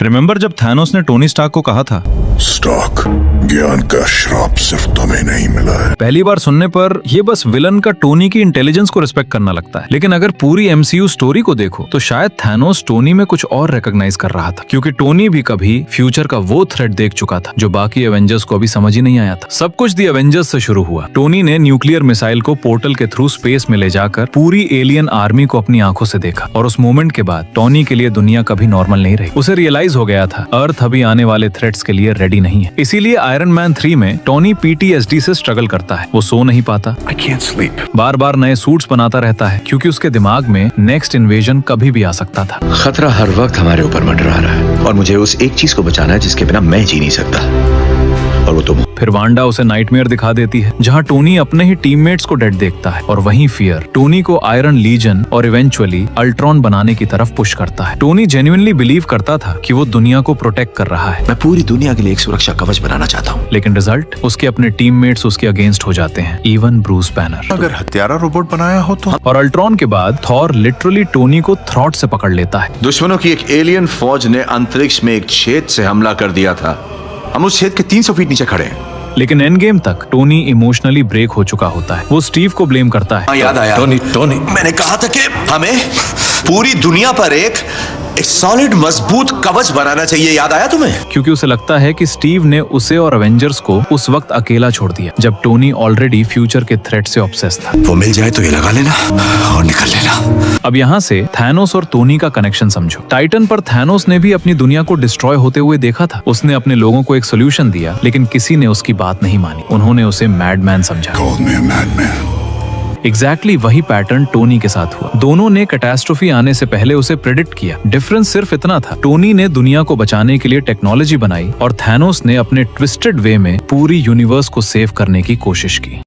Remember जब Thanos ने Tony Stark को कहा था, स्टार्क, ज्ञान का श्राप सिर्फ तुम्हें नहीं मिला है। पहली बार सुनने पर यह बस विलन का टोनी की इंटेलिजेंस को रिस्पेक्ट करना लगता है, लेकिन अगर पूरी एमसीयू स्टोरी को देखो तो शायद थैनोस टोनी में कुछ और रिकॉग्नाइज कर रहा था, क्योंकि टोनी भी कभी फ्यूचर का वो थ्रेट देख चुका था जो बाकी एवेंजर्स को अभी समझ ही नहीं आया था। सब कुछ दी एवेंजर्स से शुरू हुआ। टोनी ने न्यूक्लियर मिसाइल को पोर्टल के थ्रू स्पेस में ले जाकर पूरी एलियन आर्मी को अपनी आंखों से देखा, और उस मोमेंट के बाद टोनी के लिए दुनिया कभी नॉर्मल नहीं रही। उसे रियलाइज हो गया था अर्थ अभी आने वाले थ्रेट्स के लिए रेडी नहीं है। इसीलिए आयरन मैन 3 में टोनी PTSD से स्ट्रगल करता है। वो सो नहीं पाता, बार बार नए सूट्स बनाता रहता है, क्योंकि उसके दिमाग में नेक्स्ट इन्वेजन कभी भी आ सकता था। खतरा हर वक्त हमारे ऊपर मंडरा रहा है और मुझे उस एक चीज को बचाना है जिसके बिना मैं जी नहीं सकता, और वो तुम। फिर वांडा उसे नाइटमेयर दिखा देती है जहां टोनी अपने ही टीममेट्स को डेड देखता है, और वहीं फियर टोनी को आयरन लीजन और इवेंचुअली अल्ट्रॉन बनाने की तरफ पुश करता है। टोनी जेन्युइनली बिलीव करता था कि वो दुनिया को प्रोटेक्ट कर रहा है। मैं पूरी दुनिया के लिए एक सुरक्षा कवच बनाना चाहता हूँ, लेकिन रिजल्ट, उसके अपने टीममेट्स उसके अगेंस्ट हो जाते हैं, इवन ब्रूस बैनर। अगर हत्यारा रोबोट बनाया हो तो। और अल्ट्रॉन के बाद थॉर लिटरली टोनी को थ्रॉट से पकड़ लेता है। दुश्मनों की एक एलियन फौज ने अंतरिक्ष में एक छेद से हमला कर दिया था। हम उस छेद के 300 फीट नीचे खड़े हैं। लेकिन एंड गेम तक टोनी इमोशनली ब्रेक हो चुका होता है। वो स्टीव को ब्लेम करता है। याद आया, टोनी मैंने कहा था कि हमें पूरी दुनिया पर एक सॉलिड मजबूत कवच बनाना चाहिए। याद आया तुम्हें? क्योंकि उसे लगता है कि स्टीव ने उसे और एवेंजर्स को उस वक्त अकेला छोड़ दिया जब टोनी ऑलरेडी फ्यूचर के थ्रेट से ऑब्सेस था। वो मिल जाए तो ये लगा लेना और निकल लेना। अब यहाँ से थैनोस और टोनी का कनेक्शन समझो। टाइटन पर थैनोस ने भी अपनी दुनिया को डिस्ट्रॉय होते हुए देखा था। उसने अपने लोगों को एक सोल्यूशन दिया, लेकिन किसी ने उसकी बात नहीं मानी। उन्होंने उसे मैडमैन समझा। एग्जैक्टली वही पैटर्न टोनी के साथ हुआ। दोनों ने कैटास्ट्रोफी आने से पहले उसे प्रेडिक्ट किया। डिफरेंस सिर्फ इतना था, टोनी ने दुनिया को बचाने के लिए टेक्नोलॉजी बनाई और थैनोस ने अपने ट्विस्टेड वे में पूरी यूनिवर्स को सेव करने की कोशिश की।